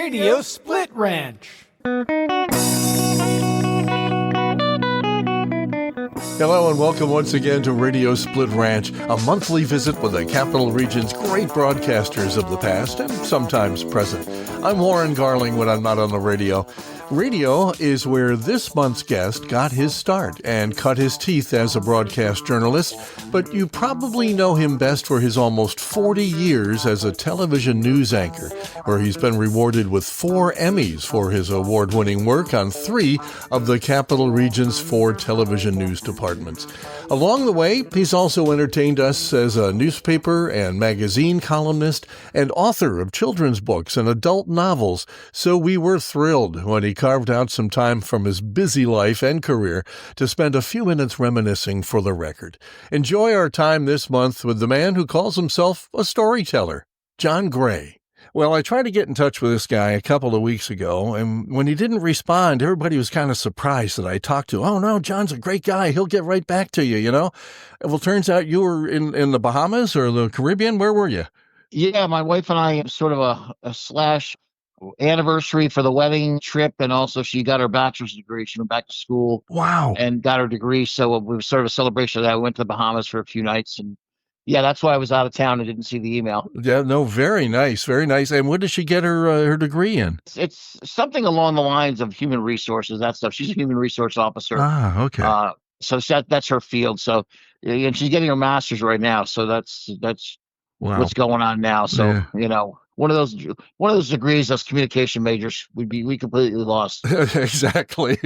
Radio Split Ranch. Hello and welcome once again to Radio Split Ranch, a monthly visit with the Capital Region's great broadcasters of the past and sometimes present. I'm Warren Garling when I'm not on the radio. Radio is where this month's guest got his start and cut his teeth as a broadcast journalist, but you probably know him best for his almost 40 years as a television news anchor, where he's been rewarded with 4 Emmys for his award-winning work on 3 of the Capital Region's 4 television news departments. Along the way, he's also entertained us as a newspaper and magazine columnist and author of children's books and adult novels, so we were thrilled when he carved out some time from his busy life and career to spend a few minutes reminiscing for the record. Enjoy our time this month with the man who calls himself a storyteller, John Gray. Well, I tried to get in touch with this guy a couple of weeks ago, and when he didn't respond, everybody was kind of surprised that I talked to. Oh, no, John's a great guy. He'll get right back to you, you know? Well, turns out you were in the Bahamas or the Caribbean. Where were you? Yeah, my wife and I have sort of a slash anniversary for the wedding trip, and also she got her bachelor's degree. She went back to school. Wow. And got her degree, so it was sort of a celebration of that. We went to the Bahamas for a few nights, and yeah, that's why I was out of town and didn't see the email. Yeah, no, very nice, very nice. And what did she get her degree in? It's something along the lines of human resources, that stuff. She's a human resource officer. Ah, okay. So that's her field. So, and she's getting her master's right now. So that's Wow. what's going on now. So, Yeah. you know, one of those degrees, us communication majors, we completely lost. Exactly.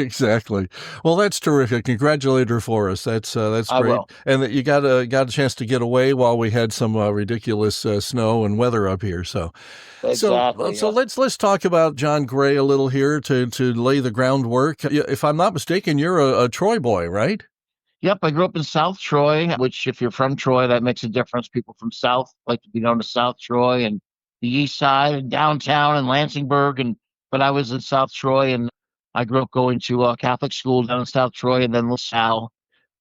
Well, that's terrific. Congratulate her for us. That's great. I will. And that you got a chance to get away while we had some ridiculous snow and weather up here. Exactly. So let's talk about John Gray a little here to lay the groundwork. If I'm not mistaken, you're a Troy boy, right? Yep, I grew up in South Troy, which if you're from Troy, that makes a difference. People from South like to be known as South Troy, and the East Side and downtown and Lansingburg. But I was in South Troy, and I grew up going to a Catholic school down in South Troy, and then LaSalle,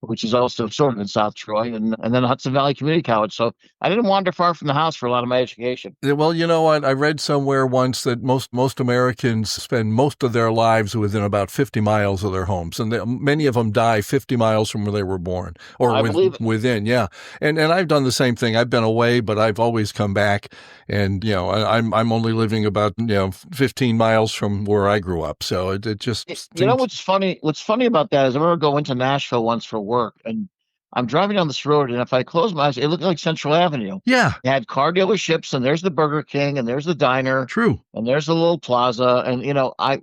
which is also sort of in South Troy, and then Hudson Valley Community College. So I didn't wander far from the house for a lot of my education. Well, you know what? I read somewhere once that most Americans spend most of their lives within about 50 miles of their homes, and many of them die 50 miles from where they were born, or within. Yeah, and I've done the same thing. I've been away, but I've always come back, and you know, I'm only living about 15 miles from where I grew up. So it just you know what's funny? What's funny about that is I remember going to Nashville once for work, and I'm driving down this road, and if I close my eyes, it looked like Central Avenue. Yeah. It had car dealerships, and there's the Burger King, and there's the diner. True. And there's the little plaza. And, I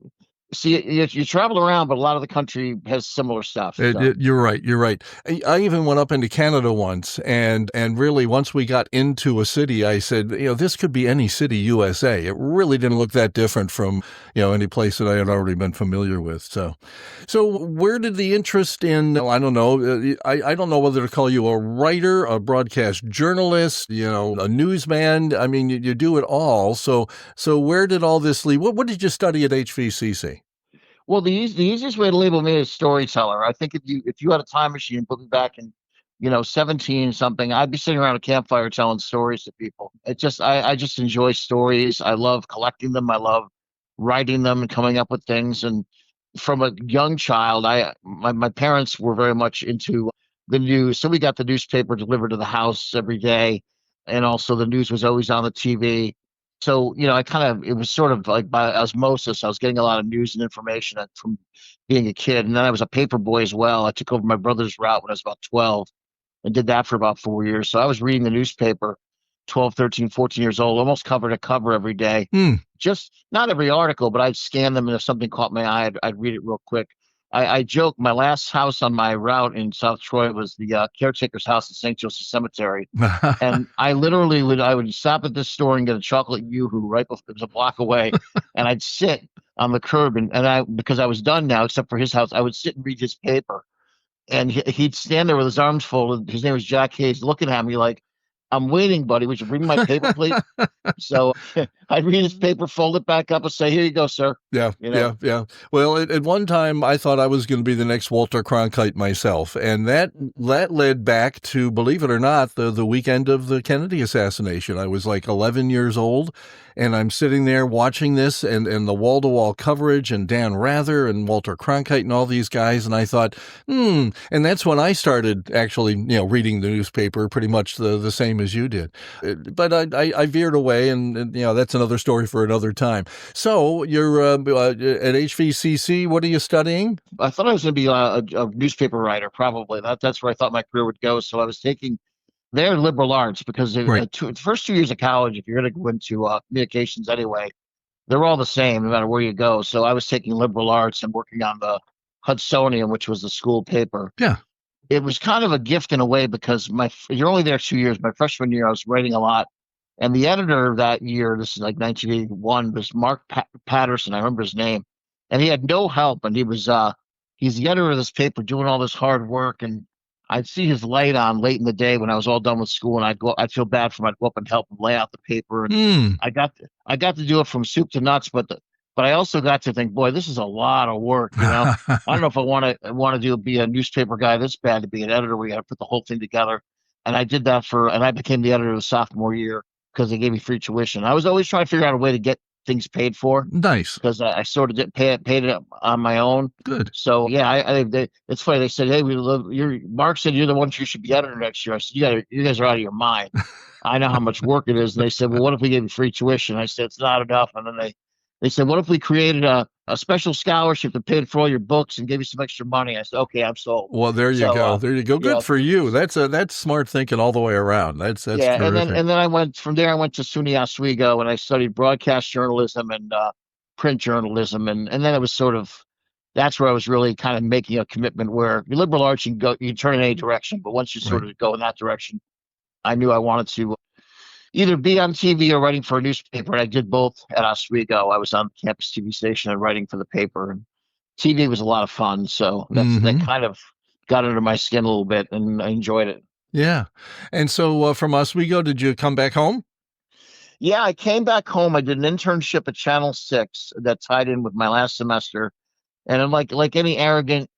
see you travel around, but a lot of the country has similar stuff. You're right. I even went up into Canada once, and really once we got into a city, I said, this could be any city USA. It really didn't look that different from, any place that I had already been familiar with. So where did the interest in, I don't know, I don't know whether to call you a writer, a broadcast journalist, a newsman. I mean, you do it all. So where did all this lead? What did you study at HVCC? Well, the easiest way to label me is storyteller. I think if you had a time machine, put me back in, 17 something, I'd be sitting around a campfire telling stories to people. I just enjoy stories. I love collecting them. I love writing them and coming up with things. And from a young child, my parents were very much into the news, so we got the newspaper delivered to the house every day, and also the news was always on the TV. So, it was sort of like by osmosis. I was getting a lot of news and information from being a kid. And then I was a paper boy as well. I took over my brother's route when I was about 12 and did that for about 4 years. So I was reading the newspaper 12, 13, 14 years old, almost cover to cover every day. Just not every article, but I'd scan them. And if something caught my eye, I'd read it real quick. I joke, my last house on my route in South Troy was the caretaker's house at St. Joseph Cemetery. And I literally would stop at this store and get a chocolate yoo-hoo right before it was a block away. And I'd sit on the curb because I was done now, except for his house, I would sit and read his paper. And he'd stand there with his arms folded. His name was Jack Hayes, looking at me like, I'm waiting, buddy. Would you bring my paper, please? So I'd read his paper, fold it back up, and say, "Here you go, sir." Yeah, You know. yeah, yeah. Well, at one time, I thought I was going to be the next Walter Cronkite myself, and that led back to, believe it or not, the weekend of the Kennedy assassination. I was like 11 years old, and I'm sitting there watching this and the wall-to-wall coverage and Dan Rather and Walter Cronkite and all these guys, and I thought, and that's when I started actually, reading the newspaper pretty much the same as you did. But I veered away, and that's another story for another time. So you're at HVCC. What are you studying? I thought I was going to be a newspaper writer, probably. That's where I thought my career would go. So I was taking their liberal arts because Right. the first 2 years of college, if you're going to go into communications anyway, they're all the same no matter where you go. So I was taking liberal arts and working on the Hudsonian, which was the school paper. Yeah. It was kind of a gift in a way because you're only there 2 years. My freshman year, I was writing a lot. And the editor that year, this is like 1981, was Mark Patterson. I remember his name. And he had no help. And he's the editor of this paper doing all this hard work. And I'd see his light on late in the day when I was all done with school. And I'd feel bad for him. I'd go up and help him lay out the paper. And I got to do it from soup to nuts. But I also got to think, boy, this is a lot of work. I don't know if I want to be a newspaper guy this bad to be an editor. We got to put the whole thing together. And I did that and I became the editor of the sophomore year because they gave me free tuition. I was always trying to figure out a way to get things paid for. Nice. Because I sort of did paid it on my own. Good. So yeah, it's funny. They said, "Hey, Mark said you're the one who should be editor next year." I said, "You guys are out of your mind. I know how much work it is." And they said, "Well, what if we gave you free tuition?" I said, "It's not enough." And then they said, "What if we created a special scholarship that paid for all your books and gave you some extra money?" I said, "Okay, I'm sold." Well, there you go. There you go. Good for you. That's smart thinking all the way around. That's terrific. And then I went to SUNY Oswego and I studied broadcast journalism and print journalism, and then it was that's where I was really kind of making a commitment where your liberal arts you can turn in any direction, but once you sort of go in that direction, I knew I wanted to either be on TV or writing for a newspaper, and I did both at Oswego. I was on the campus TV station and writing for the paper, and TV was a lot of fun, so that kind of got under my skin a little bit, and I enjoyed it. Yeah. And so from Oswego, did you come back home? Yeah, I came back home. I did an internship at Channel 6 that tied in with my last semester. And I'm like any arrogant,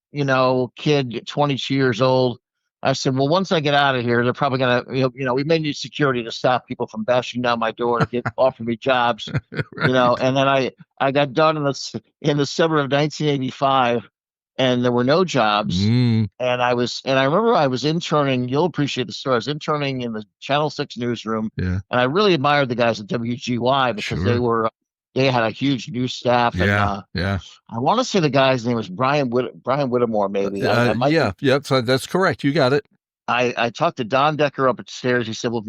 kid, 22 years old, I said, well, once I get out of here, they're probably going to, we may need security to stop people from bashing down my door to offer me jobs, Right. and then I got done in the summer of 1985 and there were no jobs. And I remember I was interning. You'll appreciate the story. I was interning in the Channel 6 newsroom. Yeah. And I really admired the guys at WGY because they had a huge news staff. Yeah. And, I want to say the guy's name was Brian Whittemore, maybe. So that's correct. You got it. I talked to Don Decker upstairs. He said, well,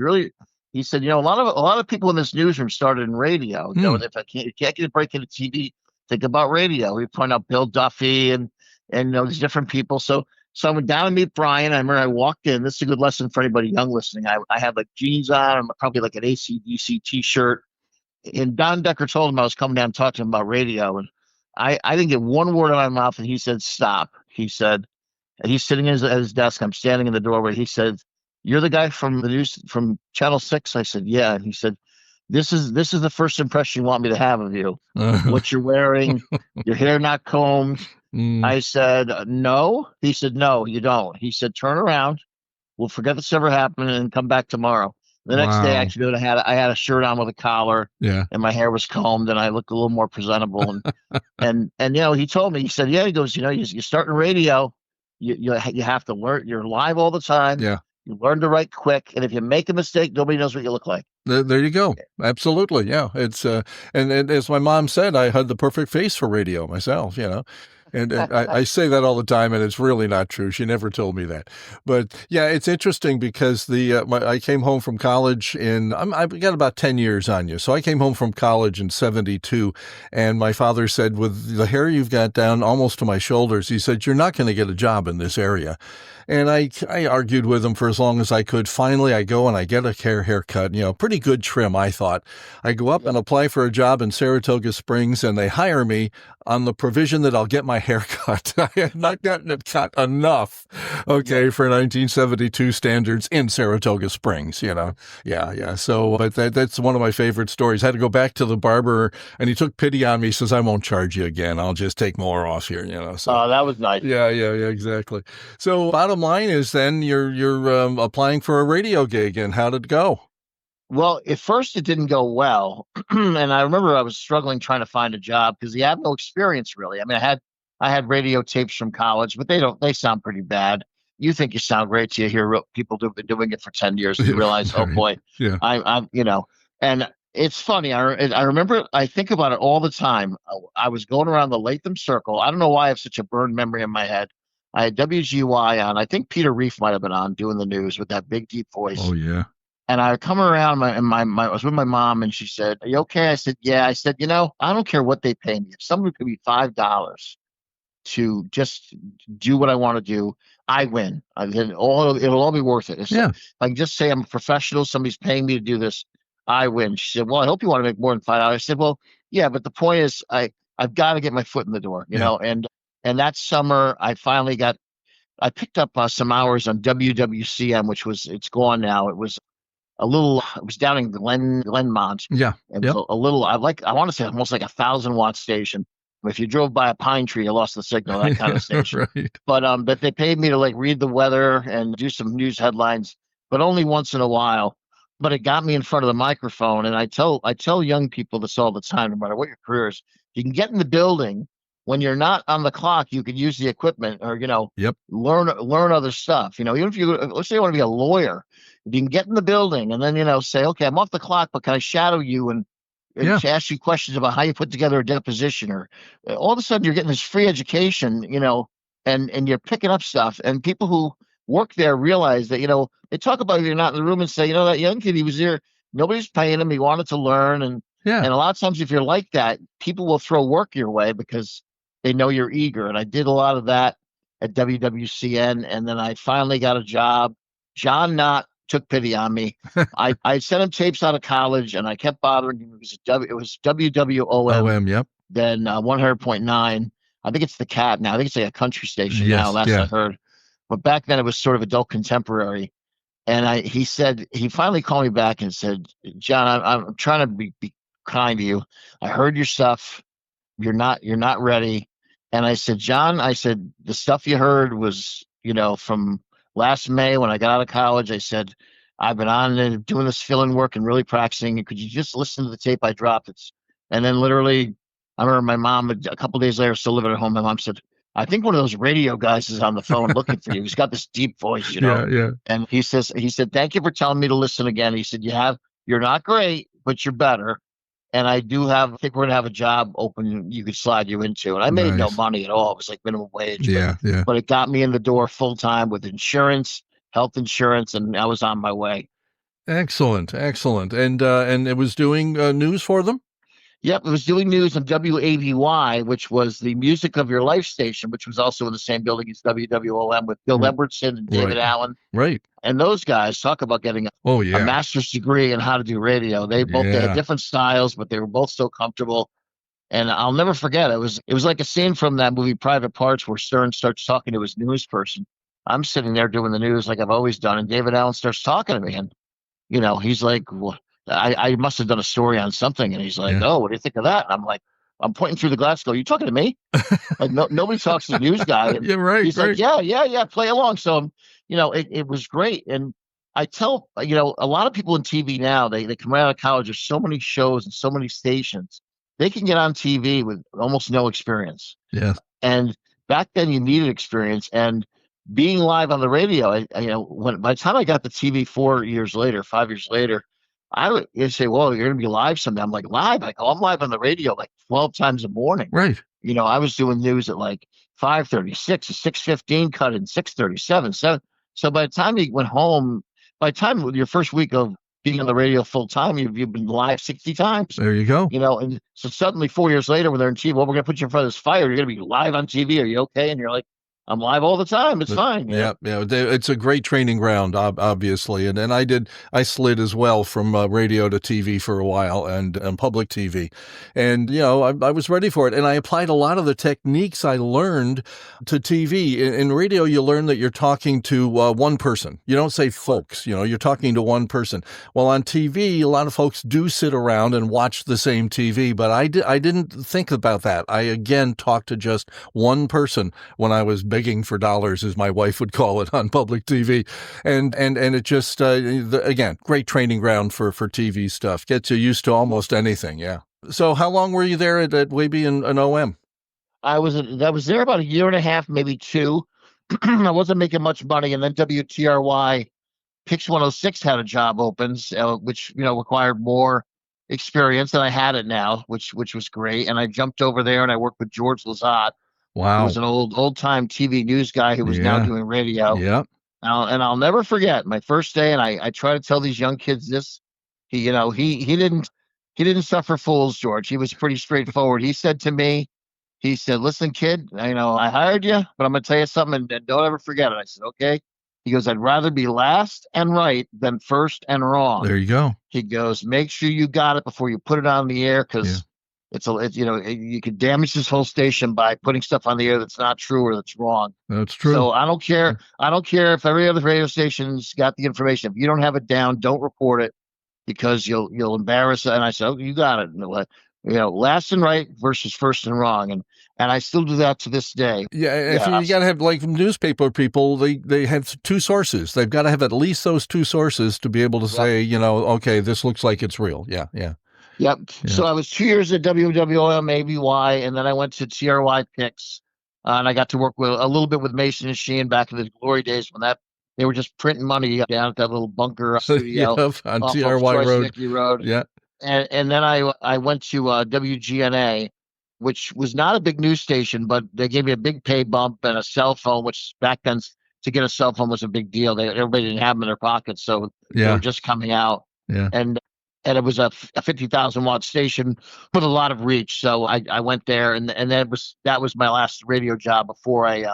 he said, a lot of people in this newsroom started in radio. If you can't get a break into TV, think about radio. We point out Bill Duffy and these different people. So I went down to meet Brian. I remember I walked in. This is a good lesson for anybody young listening. I had like jeans on and probably like an AC/DC t-shirt. And Don Decker told him I was coming down to talk to him about radio. And I didn't get one word out of my mouth. And he said, stop. He said, and he's sitting at his desk. I'm standing in the doorway. He said, you're the guy from the news from Channel 6? I said, yeah. And he said, this is the first impression you want me to have of you. What you're wearing, your hair not combed. I said, no. He said, no, you don't. He said, turn around. We'll forget this ever happened and come back tomorrow. The next day, actually, I had a shirt on with a collar, and my hair was combed, and I looked a little more presentable. And he told me, he said, yeah, he goes, you start in radio, you have to learn. You're live all the time. Yeah. You learn to write quick, and if you make a mistake, nobody knows what you look like. There you go. Absolutely, yeah. It's and as my mom said, I had the perfect face for radio myself. And I say that all the time, and it's really not true. She never told me that. But yeah, it's interesting because I came home from college I've got about 10 years on you. So I came home from college in 72, and my father said, with the hair you've got down almost to my shoulders, he said, you're not going to get a job in this area. And I argued with him for as long as I could. Finally, I go and I get a haircut, pretty good trim, I thought. I go up and apply for a job in Saratoga Springs, and they hire me on the provision that I'll get my hair cut. I had not gotten it cut enough, okay, for 1972 standards in Saratoga Springs, Yeah. So, but that's one of my favorite stories. I had to go back to the barber, and he took pity on me. He says, "I won't charge you again. I'll just take more off here," So, Oh, that was nice. yeah, exactly. So, bottom line is then you're applying for a radio gig, and how did it go? Well, at first it didn't go well, and I remember I was struggling trying to find a job because you have no experience really. I mean, I had radio tapes from college, but they sound pretty bad. You think you sound great till you hear people who've been doing it for 10 years, and you realize, oh Right. boy, Yeah. I'm and it's funny. I remember I think about it all the time. I was going around the Latham Circle. I don't know why I have such a burned memory in my head. I had WGY on. I think Peter Reef might have been on doing the news with that big deep voice. Oh yeah. And I come around, I was with my mom, and she said, "Are you okay?" I said, "Yeah." I said, I don't care what they pay me. If someone could be $5 to just do what I want to do, I win. Then it'll all be worth it. Yeah. If I can just say I'm a professional, somebody's paying me to do this, I win. She said, "Well, I hope you want to make more than $5." I said, "Well, yeah, but the point is, I've got to get my foot in the door, And that summer, I picked up some hours on WWCM, it's gone now. It was down in Glenmont. Yeah. It was a little, I want to say almost like 1,000-watt station. If you drove by a pine tree, you lost the signal, that kind of station. Right. But they paid me to like read the weather and do some news headlines, but only once in a while. But it got me in front of the microphone. And I tell young people this all the time, no matter what your career is, you can get in the building when you're not on the clock. You can use the equipment or, Yep. learn other stuff. Even if let's say you want to be a lawyer, if you can get in the building and then, say, okay, I'm off the clock, but can I shadow you and to ask you questions about how you put together a deposition, or all of a sudden you're getting this free education, and you're picking up stuff. And people who work there realize that, they talk about if you're not in the room and say, that young kid, he was there, nobody's paying him, he wanted to learn. And Yeah. a lot of times if you're like that, people will throw work your way because they know you're eager. And I did a lot of that at WWCN. And then I finally got a job. John Knott took pity on me. I sent him tapes out of college, and I kept bothering him. It was WWOM. OM. Yep. Then 100.9. I think it's the Cat now. I think it's like a country station Yes, now. Last I heard. But back then it was sort of adult contemporary. And he finally called me back and said, "John, I'm trying to be kind to you. I heard your stuff. You're not ready." And I said, "John, the stuff you heard was, from last May when I got out of college." I said, "I've been on and doing this fill-in work and really practicing. Could you just listen to the tape I dropped?" And then literally, I remember my mom, a couple of days later, still living at home. My mom said, "I think one of those radio guys is on the phone looking for you. He's got this deep voice, Yeah. And he said, "Thank you for telling me to listen again." He said, "You're not great, but you're better. And I think we're going to have a job open you could slide you into." And I made no Nice. money at all. It was like minimum wage. Yeah. But it got me in the door full time with insurance, health insurance, and I was on my way. Excellent. And it was doing news for them? Yep, it was doing news on WAVY, which was the Music of Your Life station, which was also in the same building as WWOM with Bill Edwardson and David Allen. Right. And those guys talk about getting a master's degree in how to do radio. They had different styles, but they were both so comfortable. And I'll never forget, it was like a scene from that movie Private Parts where Stern starts talking to his news person. I'm sitting there doing the news like I've always done, and David Allen starts talking to me, and he's like, well, I must have done a story on something, and he's like, "Oh, what do you think of that?" And I'm like, I'm pointing through the glass, "Are you talking to me?" Like nobody talks to the news guy. And Yeah, right. he's like, yeah, play along. So it was great. And I tell a lot of people in TV now, they come right out of college. There's so many shows and so many stations. They can get on TV with almost no experience. Yes. And back then you needed experience. And being live on the radio, by the time I got the TV 5 years later, I would say, "Well, you're going to be live someday." I'm like, "Live?" I'm live on the radio like 12 times a morning. Right. I was doing news at like 5:30, 6, 6:15, cut in 6:37, 7. So by the time you went home, by the time with your first week of being on the radio full time, you've been live 60 times. There you go. And so suddenly 4 years later, when they're in TV, "Well, we're going to put you in front of this fire. You're going to be live on TV. Are you okay?" And you're like, I'm live all the time. It's fine. Yeah, yeah, it's a great training ground, obviously, and I slid as well from radio to TV for a while and public TV, and I was ready for it, and I applied a lot of the techniques I learned to TV. In radio, you learn that you're talking to one person. You don't say folks, you're talking to one person. Well, on TV, a lot of folks do sit around and watch the same TV, but I didn't think about that. I again talked to just one person when I was begging for dollars, as my wife would call it, on public TV, and it just again, great training ground for TV stuff. Gets you used to almost anything. Yeah. So how long were you there at Waby and OM? I was there about a year and a half, maybe two. I wasn't making much money, and then WTRY Pix 106 had a job opens, which required more experience, and I had it now, which was great. And I jumped over there, and I worked with George Lazat, who Wow. was an old time TV news guy who was now Yeah. doing radio. Yeah. And I'll never forget my first day. And I try to tell these young kids this. He didn't suffer fools, George. He was pretty straightforward. He said to me, he said, "Listen, kid, I hired you, but I'm going to tell you something, and don't ever forget it." I said, "Okay." He goes, "I'd rather be last and right than first and wrong." There you go. He goes, "Make sure you got it before you put it on the air, Yeah. because you could damage this whole station by putting stuff on the air that's not true or that's wrong." That's true. So I don't care. I don't care if every other radio station's got the information. If you don't have it down, don't report it, because you'll embarrass it. And I said, "Oh, you got it." Last and right versus first and wrong, and I still do that to this day. Yeah, if Yeah, you got to have, like, newspaper people, they have two sources. They've got to have at least those two sources to be able to yep, say, okay, this looks like it's real. Yeah, yeah, yep. yeah. So I was 2 years at WWOM ABY, and then I went to TRY Pix, and I got to work with a little bit with Mason and Sheehan back in the glory days when they were just printing money down at that little bunker studio Yeah, on off of TRY Road. Tricycle Road. Yeah, And then I went to WGNA, which was not a big news station, but they gave me a big pay bump and a cell phone, which back then, to get a cell phone was a big deal. Everybody didn't have them in their pockets, so they were yeah, just coming out. yeah, And it was a 50,000-watt station with a lot of reach. So I went there, and that was my last radio job before I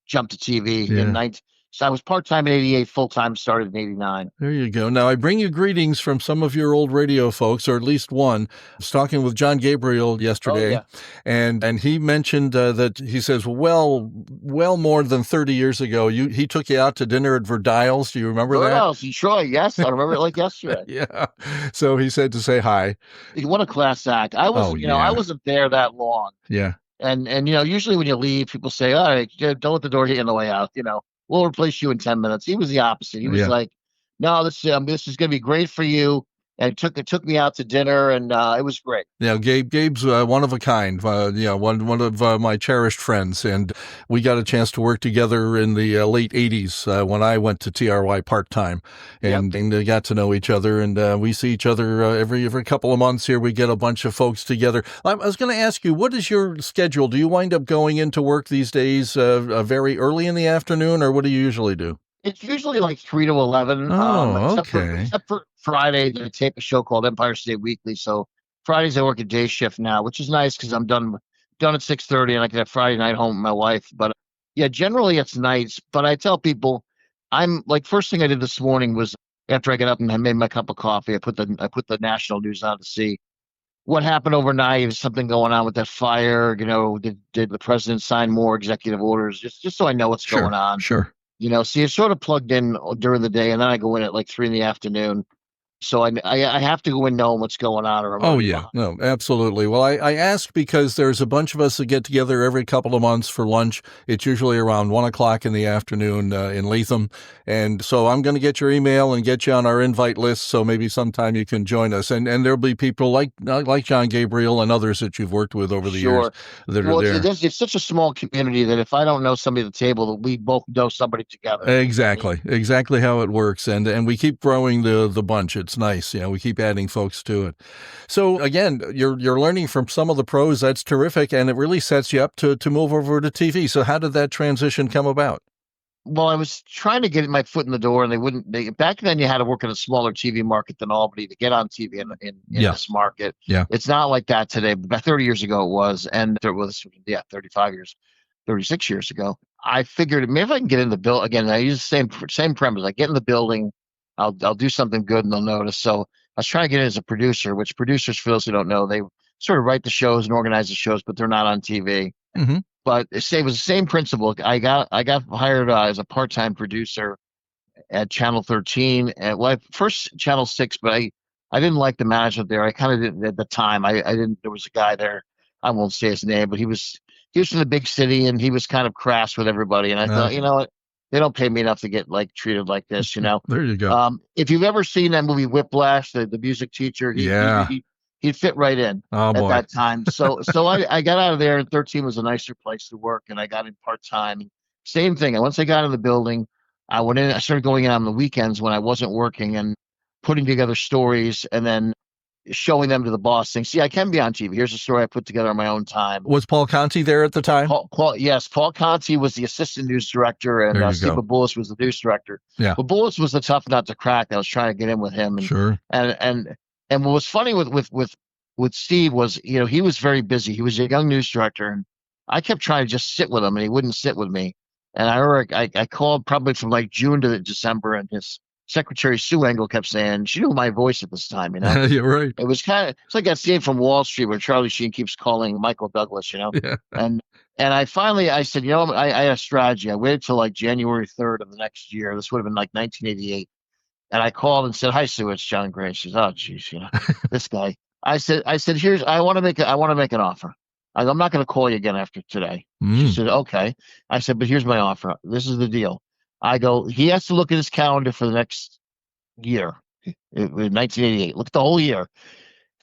jumped to TV in yeah. 19. So I was part time in '88, full time started in '89. There you go. Now, I bring you greetings from some of your old radio folks, or at least one. I was talking with John Gabriel Oh yesterday, yeah, and he mentioned that he says, well, more than 30 years ago, he took you out to dinner at Verdial's. Do you remember that? Birdhouse in Troy. Yes, I remember it like yesterday. Yeah. So he said to say hi. What a class act! Oh, I yeah. wasn't there that long, Yeah. and usually when you leave, people say, "All right, don't let the door hit you on the way out." We'll replace you in 10 minutes. He was the opposite. He was Yeah. like, "No, this is going to be great for you," and it took me out to dinner, and it was great. Yeah, Gabe's one of a kind. One of my cherished friends, and we got a chance to work together in the late '80s when I went to TRY part time, Yep. and got to know each other. And we see each other every couple of months here. We get a bunch of folks together. I was going to ask you, what is your schedule? Do you wind up going into work these days very early in the afternoon, or what do you usually do? It's usually like 3 to 11, Oh, except for okay. except for Friday. They tape a show called Empire State Weekly, so Fridays I work a day shift now, which is nice because I'm done at 6:30, and I can have Friday night home with my wife. But yeah, generally it's nights. But I tell people, I'm like, first thing I did this morning was, after I got up and I made my cup of coffee, I put the national news on to see what happened overnight. Is something going on with that fire? Did the president sign more executive orders? Just so I know what's going Sure, on. sure. See, it's sort of plugged in during the day, and then I go in at like 3 in the afternoon. So I have to go in knowing what's going on, or I'm Oh, already yeah. behind. No, absolutely. Well, I ask because there's a bunch of us that get together every couple of months for lunch. It's usually around 1 o'clock in the afternoon in Latham. And so I'm going to get your email and get you on our invite list. So maybe sometime you can join us. And there'll be people like John Gabriel and others that you've worked with over the years Sure. that are Well, there. it's such a small community that if I don't know somebody at the table, that we both know somebody together. Exactly how it works, and we keep growing the bunch. It's nice, we keep adding folks to it. So again, you're learning from some of the pros. That's terrific, and it really sets you up to move over to TV. So how did that transition come about? Well, I was trying to get my foot in the door, and they wouldn't. Back then, you had to work in a smaller TV market than Albany to get on TV in Yeah, this market. yeah, It's not like that today. But about 30 years ago, it was, and there was, yeah, 35 years, 36 years ago. I figured maybe if I can get in the building again. I use the same premise. I get in the building, I'll do something good and they'll notice. So I was trying to get in as a producer, which producers, for those who don't know, they sort of write the shows and organize the shows, but they're not on TV. Hmm. But it was the same principle. I got hired as a part-time producer at Channel 13, and well, first Channel 6, but I didn't like the management there. I kind of didn't at the time. I didn't. There was a guy there. I won't say his name, but he was from the big city, and he was kind of crass with everybody. And I thought, you Okay. know what, they don't pay me enough to get like treated like this, you know. There you go. If you've ever seen that movie Whiplash, the music teacher, Yeah. he'd fit right in Oh at boy. that time. So I got out of there, and 13 was a nicer place to work, and I got in part time. Same thing. And once I got in the building, I went in. I started going in on the weekends when I wasn't working and putting together stories, and then showing them to the boss, saying, "See, I can be on TV. Here's a story I put together on my own time." Was Paul Conti there at the time? Yes, Paul Conti was the assistant news director, and There you Steve go. Bullis was the news director. Yeah. But Bullis was the tough nut to crack. I was trying to get in with him, Sure. and what was funny with Steve was, you know, he was very busy. He was a young news director, and I kept trying to just sit with him, and he wouldn't sit with me. And I remember I called probably from like June to December, and his secretary Sue Engel kept saying she knew my voice at this time, you know. You're right. It was it's like that scene from Wall Street where Charlie Sheen keeps calling Michael Douglas, you know. Yeah. And I said, you know, I had a strategy. I waited till like January 3rd of the next year. This would have been like 1988. And I called and said, "Hi, Sue, it's John Gray." She says, "Oh, geez, you know, this guy." I said, "Here's, I want to make an offer. I'm not going to call you again after today." She Mm. said, "Okay." I said, "But here's my offer. This is the deal." I go, he has to look at his calendar for the next year, in 1988. Look at the whole year.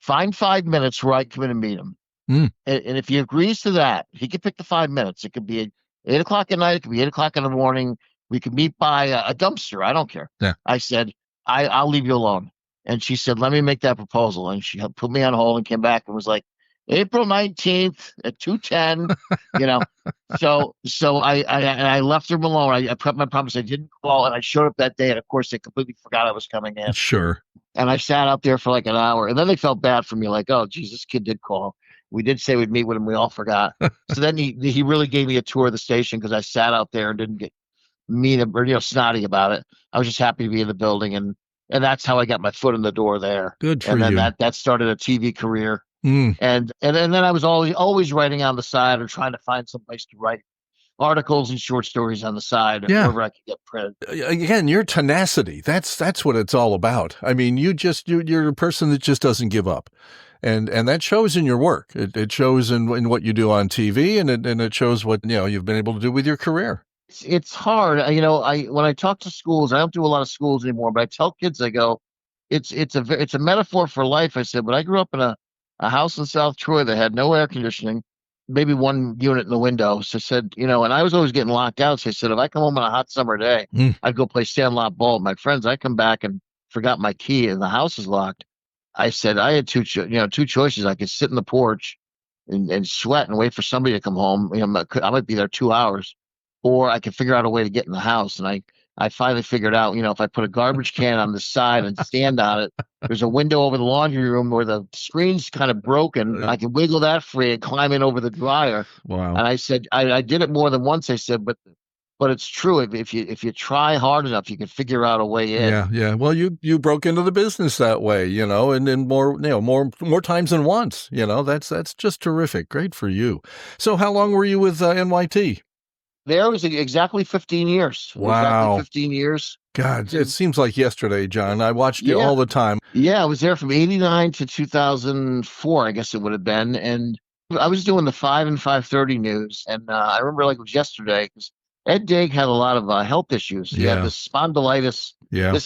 Find 5 minutes where I come in and meet him. Mm. And if he agrees to that, he can pick the 5 minutes. It could be at 8 o'clock at night. It could be 8 o'clock in the morning. We could meet by a dumpster. I don't care. Yeah. I said, I'll leave you alone. And she said, "Let me make that proposal." And she put me on hold and came back and was like, "April 19th at 2:10, you know. So I left her alone. I prepped my promise. I didn't call, and I showed up that day. And of course, they completely forgot I was coming in. Sure. And I sat out there for like an hour, and then they felt bad for me, like, "Oh, geez, this kid did call. We did say we'd meet with him. We all forgot." So then he really gave me a tour of the station because I sat out there and didn't get mean or, you know, snotty about it. I was just happy to be in the building, and that's how I got my foot in the door there. Good for And then you. that started a TV career. Mm. And then I was always writing on the side or trying to find some place to write articles and short stories on the side Yeah. wherever I could get printed. Again, your tenacity. That's what it's all about. I mean, you're a person that just doesn't give up. And that shows in your work. It shows in what you do on TV, and it shows what, you know, you've been able to do with your career. It's hard. You know, when I talk to schools, I don't do a lot of schools anymore, but I tell kids, I go, it's a metaphor for life. I said, but I grew up in a house in South Troy that had no air conditioning, maybe one unit in the window. So I said, you know, and I was always getting locked out. So I said, if I come home on a hot summer day, Mm. I'd go play sandlot ball with my friends. I come back and forgot my key and the house is locked. I said I had two choices. I could sit in the porch and sweat and wait for somebody to come home. You know, I might be there 2 hours, or I could figure out a way to get in the house. And I finally figured out, you know, if I put a garbage can on the side and stand on it, there's a window over the laundry room where the screen's kind of broken. I can wiggle that free and climb in over the dryer. Wow. And I said, I did it more than once. I said, but it's true. If you try hard enough, you can figure out a way in. Yeah, yeah. Well, you broke into the business that way, you know, and more, you know, more times than once. You know, that's just terrific. Great for you. So, how long were you with NYT? There was exactly 15 years. Wow. Exactly 15 years. God, it seems like yesterday, John. I watched you Yeah. all the time. Yeah, I was there from 89 to 2004, I guess it would have been. And I was doing the 5 and 5:30 news. And I remember like it was yesterday because Ed Daig had a lot of health issues. He Yeah. had this spondylitis, Yeah.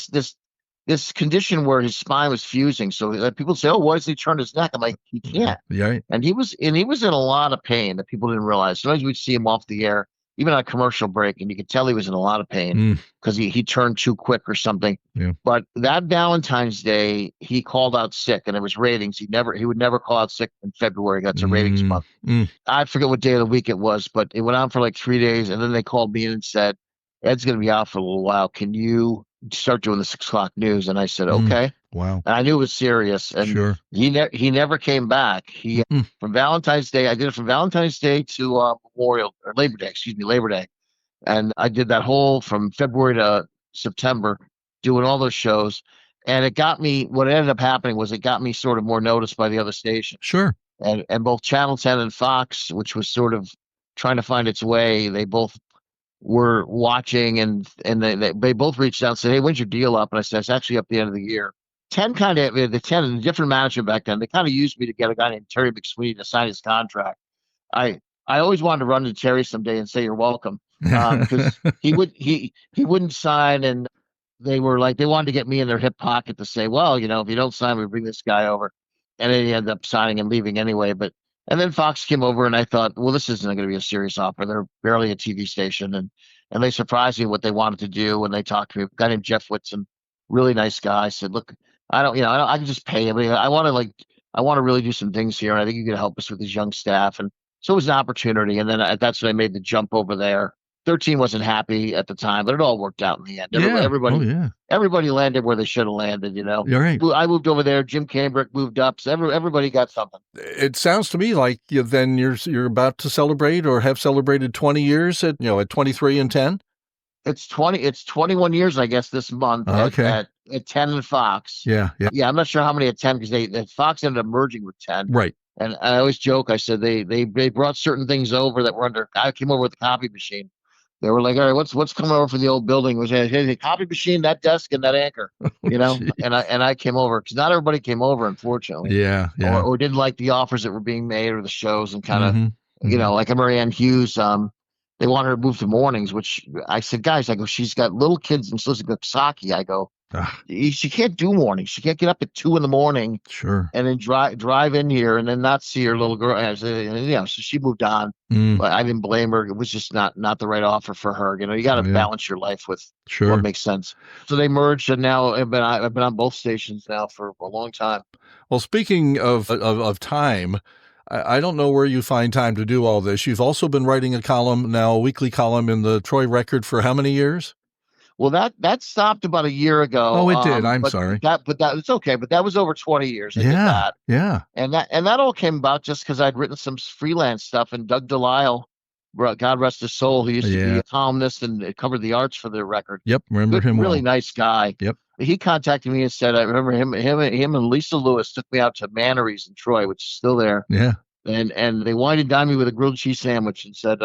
this condition where his spine was fusing. So people say, "Oh, why does he turn his neck?" I'm like, he can't. Yeah. And he was in a lot of pain that people didn't realize. Sometimes we'd see him off the air, even on a commercial break, and you could tell he was in a lot of pain Mm. because he turned too quick or something. Yeah. But that Valentine's Day, he called out sick, and it was ratings. He would never call out sick in February. That's a ratings month. Mm. I forget what day of the week it was, but it went on for like 3 days, and then they called me in and said, "Ed's going to be out for a little while. Can you start doing the 6 o'clock news?" And I said, Mm. "Okay." Wow. And I knew it was serious, and Sure. he never came back. From Valentine's Day, I did it from Valentine's Day to Labor Day. and I did that whole from February to September, doing all those shows. And it got me. What ended up happening was it got me sort of more noticed by the other stations, Sure. and both Channel 10 and Fox, which was sort of trying to find its way. They both were watching, and they both reached out and said, "Hey, when's your deal up?" And I said, "It's actually up the end of the year." 10 kind of the 10 and different management back then. They kind of used me to get a guy named Terry McSweeney to sign his contract. I always wanted to run to Terry someday and say you're welcome, because he wouldn't sign, and they were like they wanted to get me in their hip pocket to say, well, if you don't sign, we bring this guy over, and then he ended up signing and leaving anyway. But and then Fox came over, and I thought, well, this isn't going to be a serious offer. They're barely a TV station, and they surprised me what they wanted to do when they talked to me. A guy named Jeff Whitson, really nice guy. I said, look, I can just pay him. I want to really do some things here, and I think you can help us with this young staff. And so it was an opportunity, and then that's when I made the jump over there. 13 wasn't happy at the time, but it all worked out in the end. Yeah. Everybody, Oh, yeah. everybody landed where they should have landed. You're right. I moved over there. Jim Cambrick moved up. So everybody got something. It sounds to me like then you're about to celebrate or have celebrated 20 years at 23 and 10. It's 21 years, I guess, this month at 10 and Fox. Yeah. Yeah. I'm not sure how many at 10 because Fox ended up merging with 10. Right. And I always joke. I said they brought certain things over that were under. I came over with the copy machine. They were like, all right, what's coming over for the old building? Was the copy machine, that desk, and that anchor, and I came over because not everybody came over, unfortunately. Yeah. Or didn't like the offers that were being made or the shows, and kind of, Mm-hmm. like a Marianne Hughes. They wanted her to move to mornings, which I said, guys, I go, she's got little kids and she's got Saki. I go, she can't do mornings. She can't get up at 2 a.m. Sure. And then drive in here and then not see her little girl. I said, so she moved on. But I didn't blame her. It was just not the right offer for her. You got to balance your life with what makes sense. So they merged, and now I've been on both stations now for a long time. Well, speaking of time, I don't know where you find time to do all this. You've also been writing a weekly column in the Troy Record for how many years? Well, that stopped about a year ago. Oh, it did. I'm sorry. But it's okay. But that was over 20 years. I did that. Yeah. And that all came about just because I'd written some freelance stuff, and Doug Delisle, God rest his soul, he used to be a columnist and covered the arts for the Record. Yep, remember him. Really nice guy. Yep. He contacted me and said, I remember him and Lisa Lewis took me out to Mannery's in Troy, which is still there. Yeah. And they wined and dined me with a grilled cheese sandwich and said,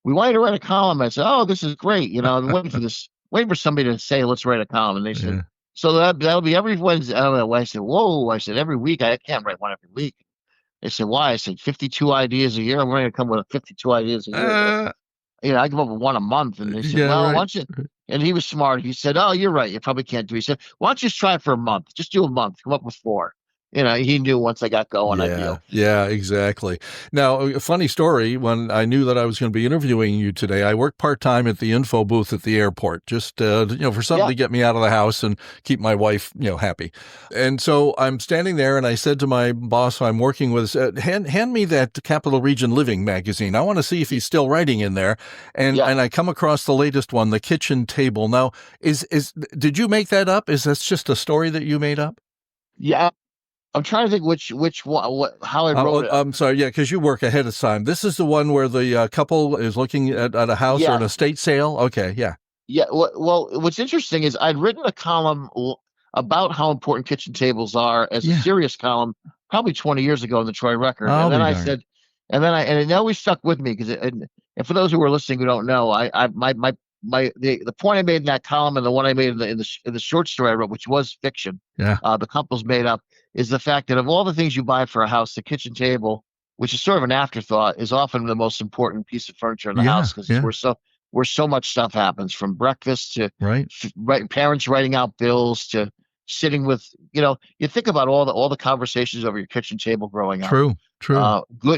we want you to write a column. I said, oh, this is great. I'm waiting for somebody to say, let's write a column. And they said, so that'll be every Wednesday. I said, whoa. I said, every week. I can't write one every week. They said, why? I said, 52 ideas a year. I'm going to come with 52 ideas a year. I come up with one a month. And they said, why don't you? And he was smart. He said, oh, you're right. You probably can't do it. He said, why don't you just try it for a month? Just do a month. Come up with 4. He knew once I got going, I'd deal. Yeah, exactly. Now, a funny story, when I knew that I was going to be interviewing you today, I worked part-time at the info booth at the airport, just, for something to get me out of the house and keep my wife, happy. And so I'm standing there and I said to my boss I'm working with, hand me that Capital Region Living magazine. I want to see if he's still writing in there. And I come across the latest one, The Kitchen Table. Now, did you make that up? Is this just a story that you made up? Yeah. I'm trying to think which one, how I wrote it. I'm sorry, because you work ahead of time. This is the one where the couple is looking at a house or an estate sale? Okay, yeah. Yeah, well, what's interesting is I'd written a column about how important kitchen tables are as a serious column probably 20 years ago in the Troy Record. And then I said, and it always stuck with me because, and for those who are listening who don't know, the point I made in that column and the one I made in the short story I wrote, which was fiction, the couple's made up, is the fact that of all the things you buy for a house, the kitchen table, which is sort of an afterthought, is often the most important piece of furniture in the house because where so much stuff happens, from breakfast to parents writing out bills to sitting with, you think about all the conversations over your kitchen table growing up. True.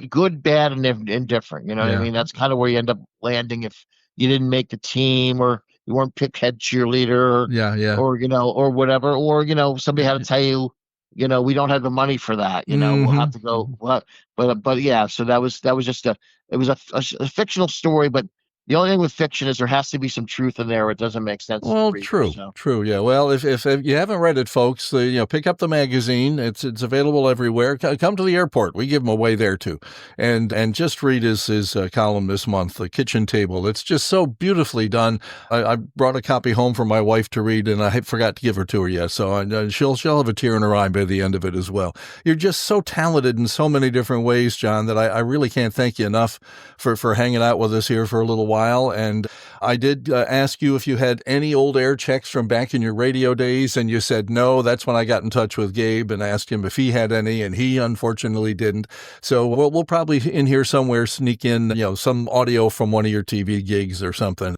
Good, bad, and indifferent. You know what I mean? That's kind of where you end up landing if you didn't make the team or you weren't picked head cheerleader or or whatever, or somebody had to tell you, we don't have the money for that. We'll have to go. But yeah. So that was just it was a fictional story, but The only thing with fiction is there has to be some truth in there. Or it doesn't make sense to the Well, reader. true, So true, yeah. Well, if you haven't read it, folks, pick up the magazine. It's available everywhere. Come to the airport. We give them away there too, and just read his column this month, The Kitchen Table. It's just so beautifully done. I brought a copy home for my wife to read, and I forgot to give her to her yet. So she'll have a tear in her eye by the end of it as well. You're just so talented in so many different ways, John, that I really can't thank you enough for hanging out with us here for a little while. And I did ask you if you had any old air checks from back in your radio days, and you said no. That's when I got in touch with Gabe and asked him if he had any, and he unfortunately didn't. So we'll probably in here somewhere sneak in, some audio from one of your TV gigs or something.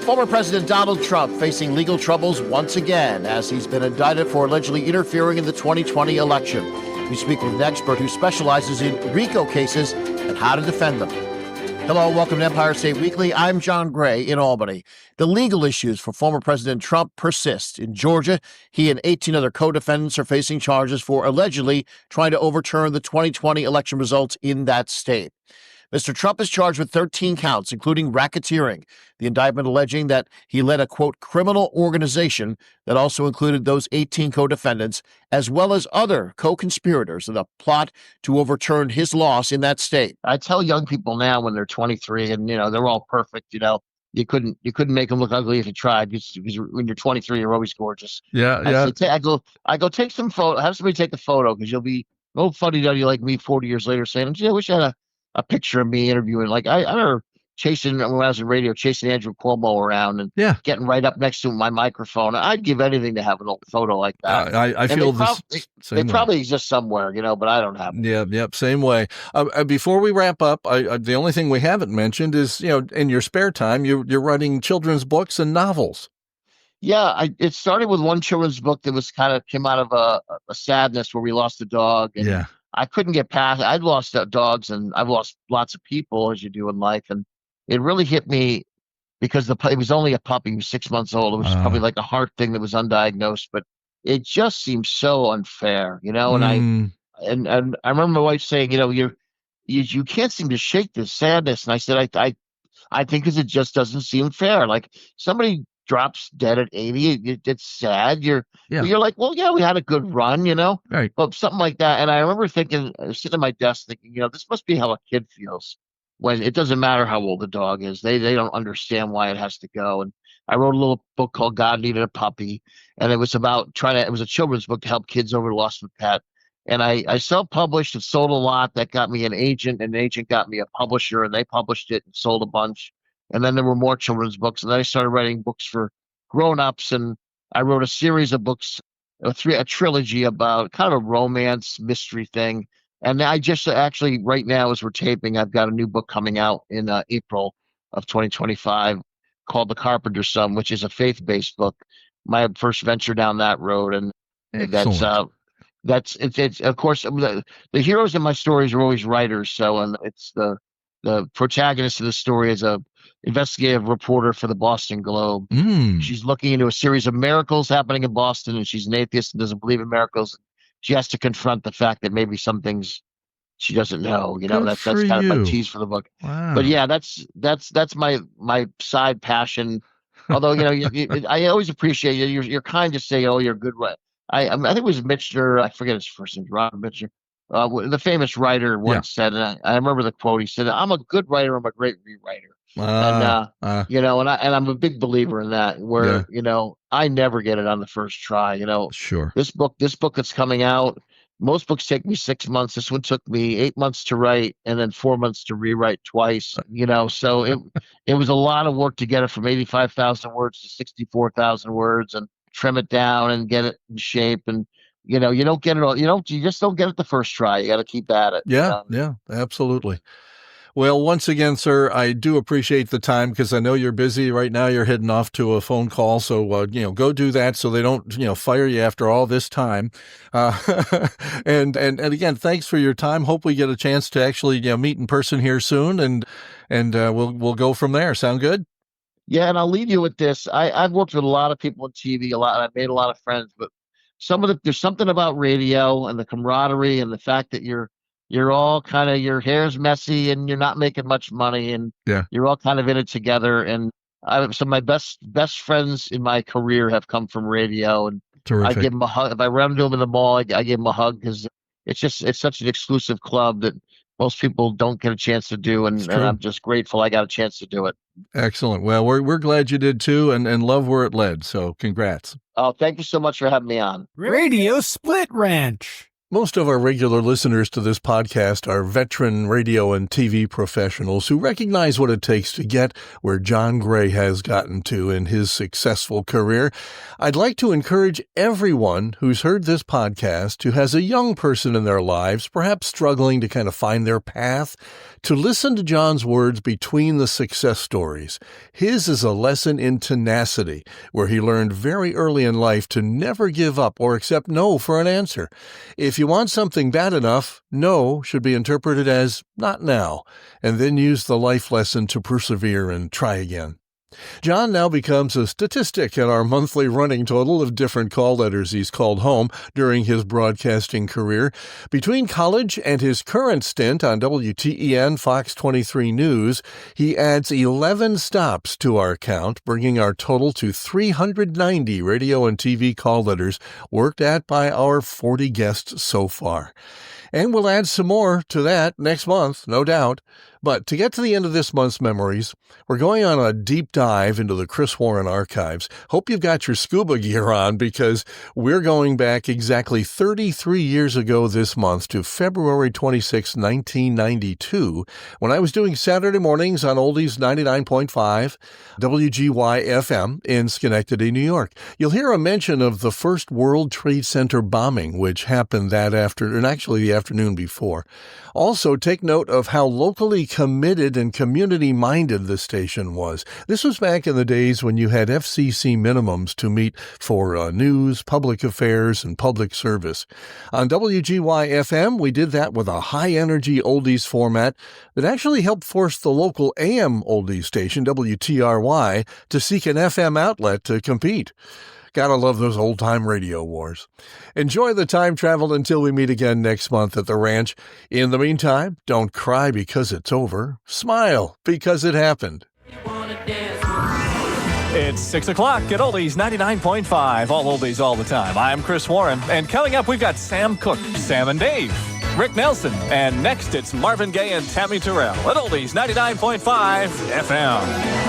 former President Donald Trump facing legal troubles once again as he's been indicted for allegedly interfering in the 2020 election. We speak with an expert who specializes in RICO cases and how to defend them. Hello, welcome to Empire State Weekly. I'm John Gray in Albany. The legal issues for former President Trump persist. In Georgia, he and 18 other co-defendants are facing charges for allegedly trying to overturn the 2020 election results in that state. Mr. Trump is charged with 13 counts, including racketeering, the indictment alleging that he led a, quote, criminal organization that also included those 18 co-defendants, as well as other co-conspirators in a plot to overturn his loss in that state. I tell young people now when they're 23 and, they're all perfect, you couldn't make them look ugly if you tried. Because when you're 23, you're always gorgeous. Yeah, yeah. I go take some photo, have somebody take a photo because you'll be old fuddy-duddy like me 40 years later saying, gee, I wish I had a picture of me interviewing. Like I remember when I was in radio, chasing Andrew Cuomo around and getting right up next to my microphone. I'd give anything to have an old photo like that. I feel they probably exist somewhere, but I don't have them. Yep, same way. Before we wrap up, the only thing we haven't mentioned is, in your spare time, you're writing children's books and novels. Yeah, it started with one children's book that was came out of a sadness where we lost a dog. And I couldn't get past. I'd lost dogs, and I've lost lots of people, as you do in life, and it really hit me because it was only a puppy. He was 6 months old. It was probably like a heart thing that was undiagnosed, but it just seems so unfair, And I remember my wife saying, you can't seem to shake this sadness, and I said, I think because it just doesn't seem fair. Like somebody drops dead at 80, it's sad. You're like, well, yeah, we had a good run, right? But something like that. And I remember thinking, sitting at my desk thinking, this must be how a kid feels when it doesn't matter how old the dog is. They don't understand why it has to go. And I wrote a little book called God Needed a Puppy, and it was about it was a children's book to help kids over lost a pet. And I self-published and sold a lot. That got me an agent, and an agent got me a publisher, and they published it and sold a bunch. And then there were more children's books. And then I started writing books for grown-ups. And I wrote a series of books, a trilogy about kind of a romance mystery thing. And I just actually right now, as we're taping, I've got a new book coming out in April of 2025 called The Carpenter's Son, which is a faith-based book. My first venture down that road. And it's of course the heroes in my stories are always writers. So, and it's the protagonist of the story is a investigative reporter for the Boston Globe. She's looking into a series of miracles happening in Boston, and she's an atheist and doesn't believe in miracles. She has to confront the fact that maybe some things she doesn't know. That's kind of my tease for the book. Wow. But yeah, that's my side passion. Although I always appreciate you. You're kind to say, oh, you're a good writer. I think it was Michener. I forget his first name. Robert Michener. The famous writer once said, and I remember the quote. He said, "I'm a good writer. I'm a great rewriter." And I'm a big believer in that. Where I never get it on the first try. Sure. This book that's coming out. Most books take me 6 months. This one took me 8 months to write, and then 4 months to rewrite twice. So it was a lot of work to get it from 85,000 words to 64,000 words, and trim it down and get it in shape. And you don't get it all. You just don't get it the first try. You got to keep at it. Yeah, absolutely. Well, once again, sir, I do appreciate the time because I know you're busy right now. You're heading off to a phone call, so go do that so they don't fire you after all this time. And again, thanks for your time. Hope we get a chance to actually meet in person here soon, and we'll go from there. Sound good? Yeah, and I'll leave you with this. I've worked with a lot of people on TV, a lot. I've made a lot of friends, but there's something about radio and the camaraderie and the fact that you're you're all kind of, your hair's messy and you're not making much money, and Yeah. you're all kind of in it together. And some of my best friends in my career have come from radio, and I Terrific. give them a hug. If I run into them in the mall, I give them a hug, because it's such an exclusive club that most people don't get a chance to do, It's and true. I'm just grateful I got a chance to do it. Excellent. Well, we're glad you did too, and love where it led. So congrats. Oh, thank you so much for having me on. Radio Split Ranch. Most of our regular listeners to this podcast are veteran radio and TV professionals who recognize what it takes to get where John Gray has gotten to in his successful career. I'd like to encourage everyone who's heard this podcast who has a young person in their lives, perhaps struggling to kind of find their path, to listen to John's words between the success stories. His is a lesson in tenacity, where he learned very early in life to never give up or accept no for an answer. If you want something bad enough, no should be interpreted as not now, and then use the life lesson to persevere and try again. John now becomes a statistic in our monthly running total of different call letters he's called home during his broadcasting career. Between college and his current stint on WTEN Fox 23 News, he adds 11 stops to our count, bringing our total to 390 radio and TV call letters worked at by our 40 guests so far. And we'll add some more to that next month, no doubt. But to get to the end of this month's memories, we're going on a deep dive into the Chris Warren archives. Hope you've got your scuba gear on, because we're going back exactly 33 years ago this month to February 26, 1992, when I was doing Saturday mornings on Oldies 99.5 WGY-FM in Schenectady, New York. You'll hear a mention of the first World Trade Center bombing, which happened that afternoon, actually the afternoon before. Also, take note of how locally committed and community-minded the station was. This was back in the days when you had FCC minimums to meet for news, public affairs, and public service. On WGY-FM, we did that with a high-energy oldies format that actually helped force the local AM oldies station, WTRY, to seek an FM outlet to compete. Gotta love those old-time radio wars. Enjoy the time travel until we meet again next month at the ranch. In the meantime, don't cry because it's over. Smile because it happened. It's 6 o'clock at Oldies 99.5, all oldies all the time. I'm Chris Warren, and coming up, we've got Sam Cooke, Sam and Dave, Rick Nelson, and next it's Marvin Gaye and Tammy Terrell at Oldies 99.5 FM.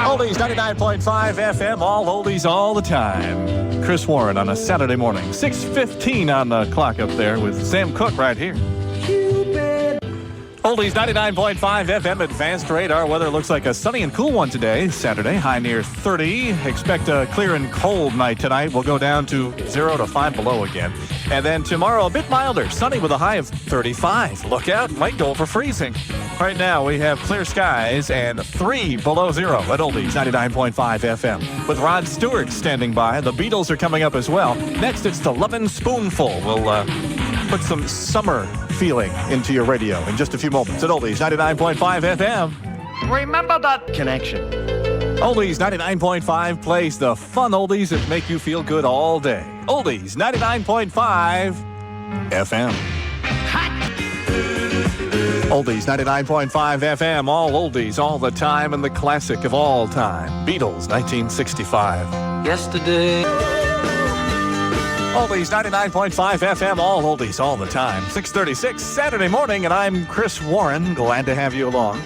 Oldies 99.5 FM, all oldies all the time. Chris Warren on a Saturday morning, 6:15 on the clock up there with Sam Cooke right here. Oldies 99.5 FM advanced radar. Weather looks like a sunny and cool one today, Saturday, high near 30. Expect a clear and cold night tonight. We'll go down to 0 to 5 below again. And then tomorrow, a bit milder, sunny with a high of 35. Look out, might go for freezing. Right now, we have clear skies and 3 below 0 at Oldies 99.5 FM. With Rod Stewart standing by, the Beatles are coming up as well. Next, it's the Lovin' Spoonful. We'll put some summer feeling into your radio in just a few moments at Oldies 99.5 FM. Remember that connection. Oldies 99.5 plays the fun oldies that make you feel good all day. Oldies 99.5 FM. Oldies 99.5 FM, all oldies all the time, and the classic of all time, Beatles 1965. Yesterday. Oldies 99.5 FM, all oldies all the time. 6:36 Saturday morning, and I'm Chris Warren. Glad to have you along.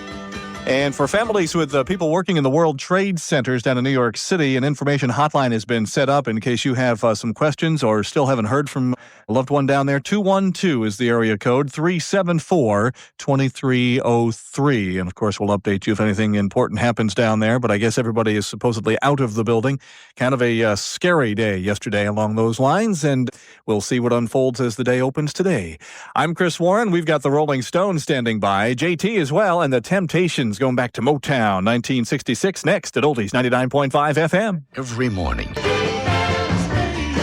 And for families with people working in the World Trade Centers down in New York City, an information hotline has been set up in case you have some questions or still haven't heard from a loved one down there. 212 is the area code, 374-2303. And, of course, we'll update you if anything important happens down there. But I guess everybody is supposedly out of the building. Kind of a scary day yesterday along those lines. And we'll see what unfolds as the day opens today. I'm Chris Warren. We've got the Rolling Stones standing by. JT as well, and the Temptations going back to Motown, 1966, next at Oldies 99.5 FM. Every morning.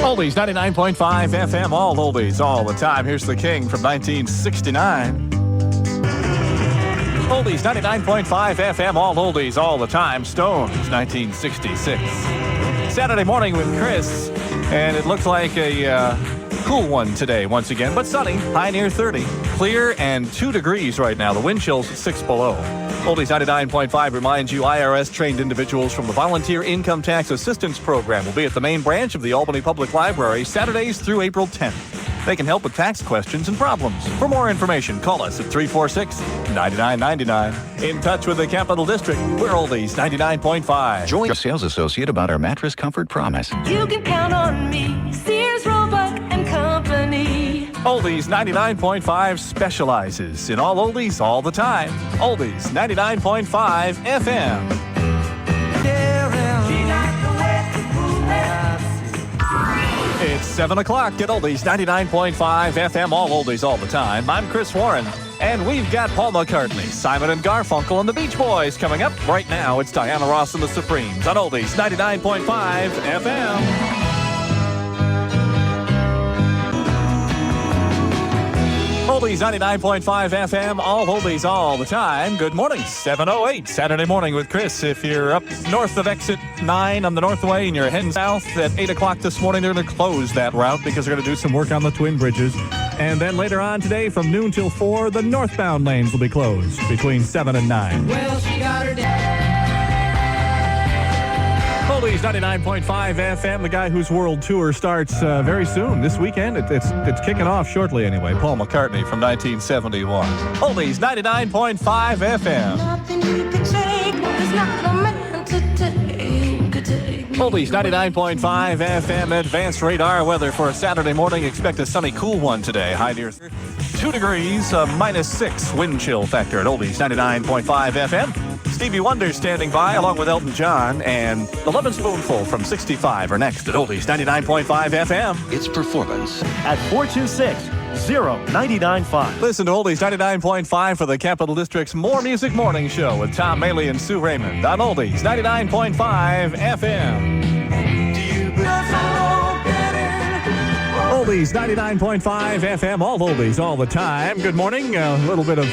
Oldies 99.5 FM, all oldies all the time. Here's the King from 1969. Oldies 99.5 FM, all oldies all the time. Stones, 1966. Saturday morning with Chris, and it looks like a Cool one today once again, but sunny, high near 30. Clear and 2 degrees right now. The wind chill's 6 below. Oldies 99.5 reminds you IRS-trained individuals from the Volunteer Income Tax Assistance Program will be at the main branch of the Albany Public Library Saturdays through April 10th. They can help with tax questions and problems. For more information, call us at 346-9999. In touch with the Capital District, we're Oldies 99.5. Join a sales associate about our mattress comfort promise. You can count on me, Sears, Roebuck and Company. Oldies 99.5 specializes in all oldies all the time. Oldies 99.5 FM. It's 7 o'clock at Oldies 99.5 FM, all oldies all the time. I'm Chris Warren, and we've got Paul McCartney, Simon and Garfunkel, and the Beach Boys coming up. Right now, it's Diana Ross and the Supremes on Oldies 99.5 FM. Oldies 99.5 FM, all oldies all the time. Good morning, 7:08, Saturday morning with Chris. If you're up north of exit 9 on the Northway and you're heading south at 8 o'clock this morning, they're going to close that route because they're going to do some work on the Twin Bridges. And then later on today, from noon till 4, the northbound lanes will be closed between 7 and 9. Well, she got her dad. Oldies 99.5 FM, the guy whose world tour starts very soon, this weekend. It's kicking off shortly anyway. Paul McCartney from 1971. Oldies 99.5 FM. Nothing you can take, there's not a man to take. Oldies 99.5 FM, advanced radar weather for a Saturday morning. Expect a sunny, cool one today. High near 2 degrees, -6 wind chill factor at Oldies 99.5 FM. Stevie Wonder standing by along with Elton John, and the Lemon Spoonful from 65 are next at Oldies 99.5 FM. It's performance. At 426-0995. Listen to Oldies 99.5 for the Capital District's More Music Morning Show with Tom Maley and Sue Raymond on Oldies 99.5 FM. Oldies 99.5 FM, all oldies all the time. Good morning. A little bit of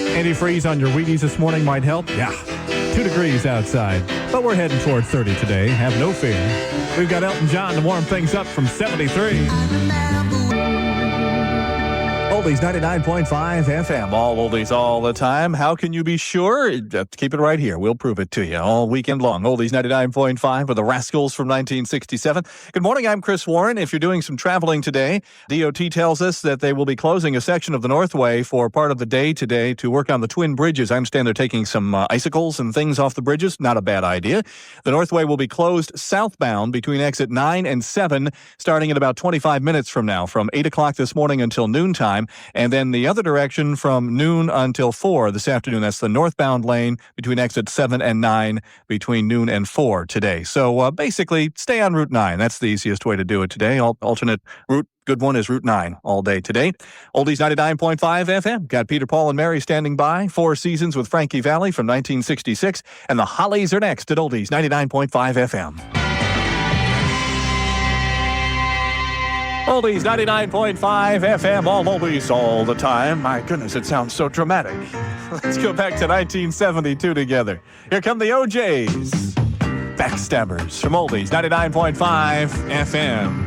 antifreeze on your Wheaties this morning might help. Yeah, 2 degrees outside, but we're heading toward 30 today. Have no fear. We've got Elton John to warm things up from 73. Oldies 99.5 FM, all oldies all the time. How can you be sure? Keep it right here. We'll prove it to you all weekend long. Oldies 99.5 with the Rascals from 1967. Good morning, I'm Chris Warren. If you're doing some traveling today, DOT tells us that they will be closing a section of the Northway for part of the day today to work on the Twin Bridges. I understand they're taking some icicles and things off the bridges. Not a bad idea. The Northway will be closed southbound between exit 9 and 7 starting in about 25 minutes from now, from 8 o'clock this morning until noontime. And then the other direction from noon until 4 this afternoon. That's the northbound lane between exit 7 and 9 between noon and 4 today. So basically, stay on Route 9. That's the easiest way to do it today. Alternate route. Good one is Route 9 all day today. Oldies 99.5 FM. Got Peter, Paul, and Mary standing by. 4 Seasons with Frankie Valli from 1966. And the Hollies are next at Oldies 99.5 FM. Oldies 99.5 FM, all oldies all the time. My goodness, it sounds so dramatic. Let's go back to 1972 together. Here come the OJs. Backstabbers from Oldies 99.5 FM.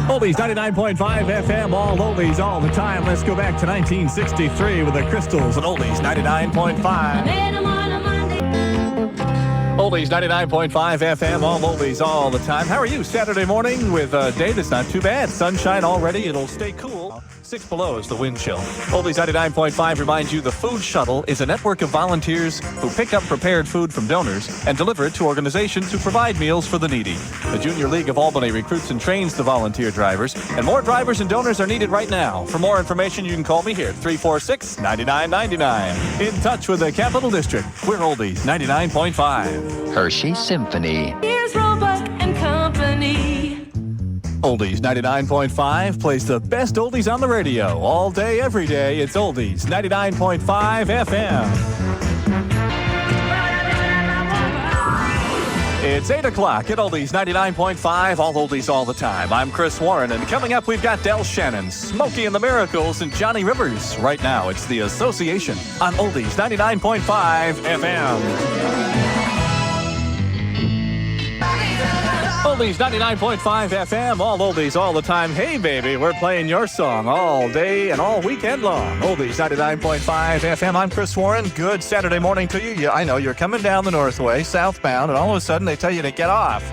Oldies 99.5 FM, all oldies all the time. Let's go back to 1963 with the Crystals and Oldies 99.5. Oldies 99.5 FM, all oldies all the time. How are you Saturday morning with a day that's not too bad? Sunshine already. It'll stay cool. 6 below is the wind chill. Oldies 99.5 reminds you the Food Shuttle is a network of volunteers who pick up prepared food from donors and deliver it to organizations who provide meals for the needy. The Junior League of Albany recruits and trains the volunteer drivers, and more drivers and donors are needed right now. For more information, you can call me here at 346-9999. In touch with the Capital District, we're Oldies 99.5. Hershey Symphony. Sears, Roebuck and Company. Oldies 99.5 plays the best oldies on the radio. All day, every day, it's Oldies 99.5 FM. It's 8 o'clock at Oldies 99.5, all oldies all the time. I'm Chris Warren, and coming up, we've got Del Shannon, Smokey and the Miracles, and Johnny Rivers. Right now, it's The Association on Oldies 99.5 FM. Oldies 99.5 FM, all oldies all the time. Hey, baby, we're playing your song all day and all weekend long. Oldies 99.5 FM. I'm Chris Warren. Good Saturday morning to you. Yeah, I know you're coming down the Northway, southbound, and all of a sudden they tell you to get off.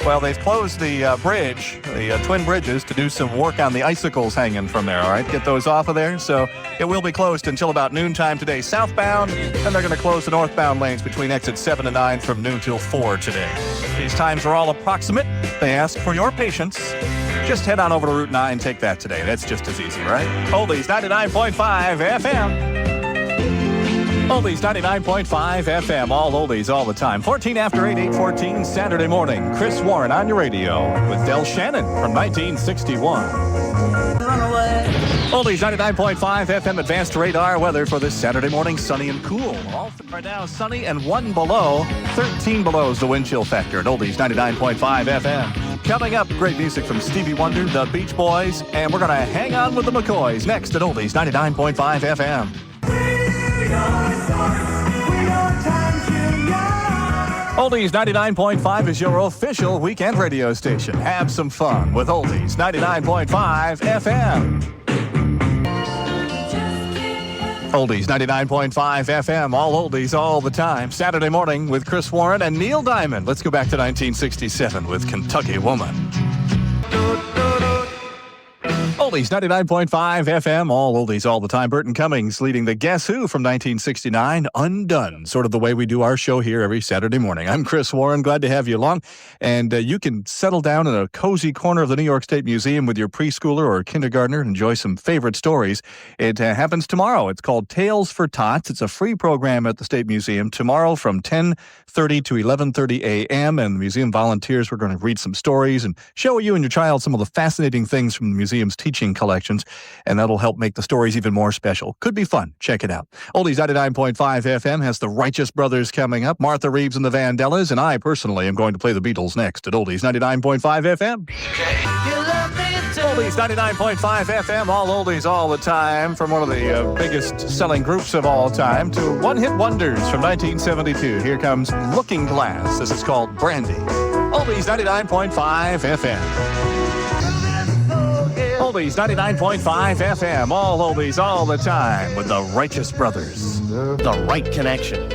Well, they've closed the bridge, the twin bridges, to do some work on the icicles hanging from there, all right? Get those off of there. So it will be closed until about noontime today southbound, and they're going to close the northbound lanes between exits 7 and 9 from noon till 4 today. These times are all approximate. They ask for your patience. Just head on over to Route 9, take that today. That's just as easy, right? Oldies 99.5 FM. Oldies 99.5 FM, all oldies all the time. 14 after 8, 8:14, Saturday morning. Chris Warren on your radio with Del Shannon from 1961. Oldies 99.5 FM advanced radar weather for this Saturday morning, sunny and cool. All right now, sunny and 1 below. 13 below is the wind chill factor at Oldies 99.5 FM. Coming up, great music from Stevie Wonder, the Beach Boys, and we're going to hang on with the McCoys next at Oldies 99.5 FM. Oldies 99.5 is your official weekend radio station. Have some fun with Oldies 99.5 FM. Oldies 99.5 FM, all oldies all the time. Saturday morning with Chris Warren and Neil Diamond. Let's go back to 1967 with Kentucky Woman. Oldies 99.5 FM, all oldies all the time. Burton Cummings leading the Guess Who from 1969, Undone, sort of the way we do our show here every Saturday morning. I'm Chris Warren, glad to have you along. And you can settle down in a cozy corner of the New York State Museum with your preschooler or kindergartner and enjoy some favorite stories. It happens tomorrow. It's called Tales for Tots. It's a free program at the State Museum tomorrow from 10:30 to 11:30 a.m. And the museum volunteers, we're going to read some stories and show you and your child some of the fascinating things from the museum's teaching collections, and that'll help make the stories even more special. Could be fun. Check it out. Oldies 99.5 FM has the Righteous Brothers coming up, Martha Reeves and the Vandellas, and I personally am going to play the Beatles next at Oldies 99.5 FM. Oldies 99.5 FM, all oldies all the time, from one of the biggest selling groups of all time to one-hit wonders from 1972. Here comes Looking Glass. This is called Brandy. Oldies 99.5 FM. Oldies 99.5 FM, all oldies all the time with the Righteous Brothers. The right connection.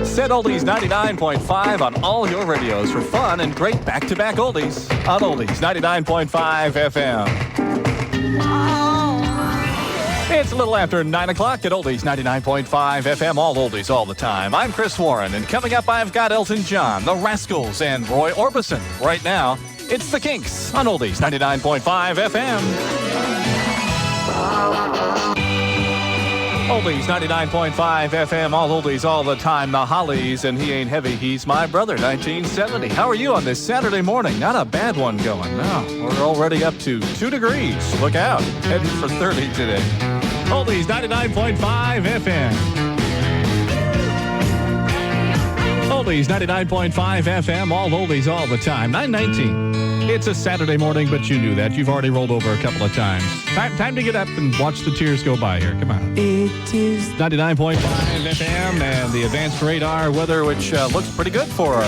Set Oldies 99.5 on all your radios for fun and great back-to-back oldies on Oldies 99.5 FM. It's a little after 9 o'clock at Oldies 99.5 FM, all oldies all the time. I'm Chris Warren, and coming up I've got Elton John, the Rascals, and Roy Orbison. Right now, it's the Kinks on Oldies 99.5 FM. Oldies 99.5 FM, all oldies all the time. The Hollies and He Ain't Heavy, He's My Brother, 1970. How are you on this Saturday morning? Not a bad one going. No, we're already up to 2 degrees. Look out. Heading for 30 today. Oldies 99.5 FM. Oldies 99.5 FM, all oldies all the time. 9:19. It's a Saturday morning, but you knew that. You've already rolled over a couple of times. Time to get up and watch the tears go by here. Come on. It is 99.5 FM and the advanced radar weather, which looks pretty good for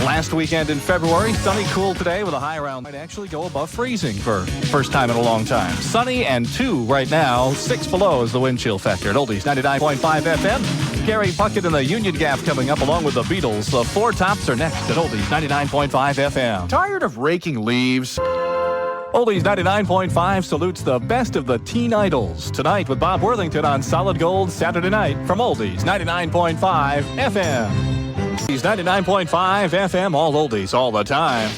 last weekend in February. Sunny, cool today with a high around. Might actually go above freezing for first time in a long time. Sunny and 2 right now. 6 below is the wind chill factor at Oldies 99.5 FM. Gary Puckett and the Union Gap coming up along with the Beatles. The Four Tops are next at Oldies 99.5 FM. Tired of raking leaves? Oldies 99.5 salutes the best of the teen idols. Tonight with Bob Worthington on Solid Gold Saturday night from Oldies 99.5 FM. Oldies 99.5 FM, all oldies all the time.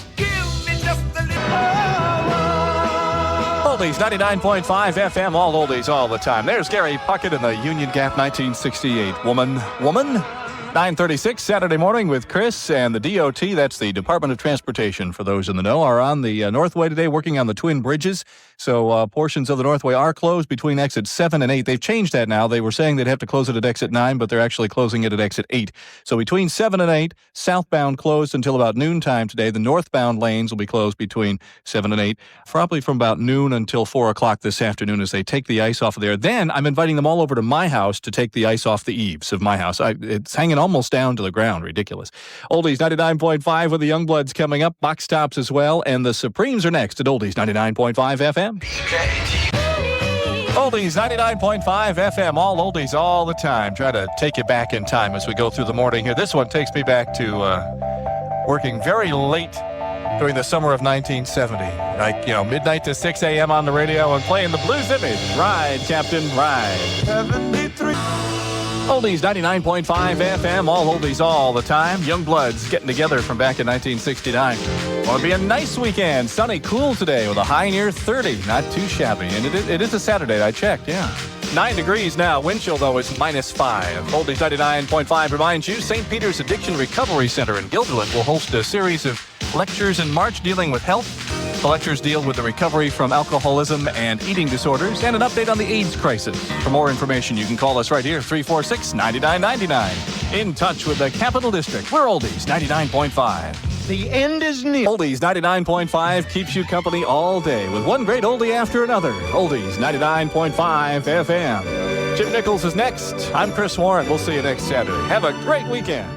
Oldies 99.5 FM, all oldies all the time. There's Gary Puckett in the Union Gap 1968. Woman. 9:36 Saturday morning with Chris and the DOT, that's the Department of Transportation, for those in the know, are on the Northway today working on the twin bridges. So portions of the Northway are closed between exits 7 and 8. They've changed that now. They were saying they'd have to close it at exit 9, but they're actually closing it at exit 8. So between 7 and 8, southbound closed until about noontime today. The northbound lanes will be closed between 7 and 8, probably from about noon until 4 o'clock this afternoon as they take the ice off of there. Then I'm inviting them all over to my house to take the ice off the eaves of my house. It's hanging almost down to the ground. Ridiculous. Oldies 99.5 with the Youngbloods coming up. Box Tops as well. And the Supremes are next at Oldies 99.5 FM. Oldies 99.5 FM. All oldies all the time. Try to take you back in time as we go through the morning here. This one takes me back to working very late during the summer of 1970. Like, midnight to 6 a.m. on the radio and playing the blues image. Ride, Captain, ride. 73. Oldies 99.5 FM, all oldies all the time. Youngbloods getting together from back in 1969. Going to be a nice weekend. Sunny, cool today with a high near 30. Not too shabby. And it is a Saturday. I checked, yeah. 9 degrees now. Wind chill, though, is -5. Oldies 99.5 reminds you St. Peter's Addiction Recovery Center in Guilderland will host a series of lectures in March dealing with health. The lectures deal with the recovery from alcoholism and eating disorders and an update on the AIDS crisis. For more information, you can call us right here, 346-9999. In touch with the Capital District. We're Oldies 99.5. The end is near. Oldies 99.5 keeps you company all day with one great oldie after another. Oldies 99.5 FM. Jim Nichols is next. I'm Chris Warren. We'll see you next Saturday. Have a great weekend.